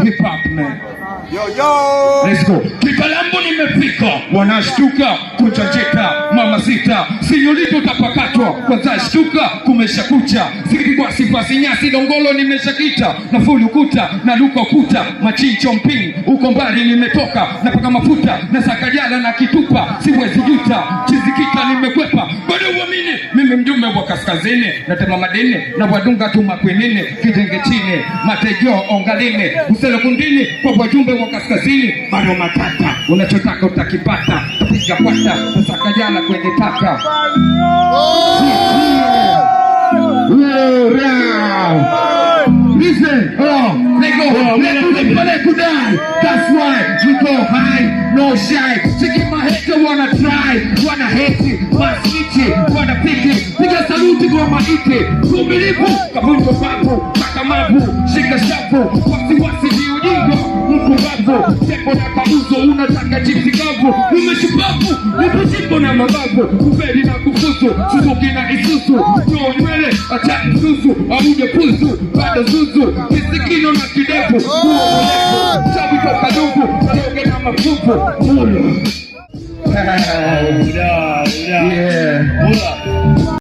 hip hop man. Yo yo, let's go. Kitalambo nimefika, wanashtuka kuchacheka, mama sita sinyorito tapakatwa, kwanza shtuka kumesha kucha, zikigwa sifasi nyasi dongolo nimeshakita, na fulu kuta na luka kuta, machincho mping uko mbali nimetoka, napaka mafuta na sakajala na kitupa, siwezi juta chizikita nimekwepa, bado uamini mimi mjumbe wa kaskazini, natema madini na wadunga tumakwenini, kitenge chini matejo ongalini, usele kundini kwa wajumbe wa kaskazini, bado matata unachotaka utakipata, piga kwata sakajala kwenye taka. Listen, they go, let go down. That's why you go high, no shy. Chicken my head, they wanna try, wanna hate it, wanna snitch it, wanna pick it. Piga saluti kwa maite, sumilipu, kabungo babu, kakamabu, shika shabu, wasi ni ujingo, mkubabu, tempo na kauzo, unataka chipsi kavu, umeshubabu, upujimbo na mababu, kuferi na kufusu, suzuki na isusu, nyo nywele, acha isusu, amude pusu, bado zuzu, kisikino na kidepu, sabi kwa kadungu, kaloge na mafufu, mulu. Yeah.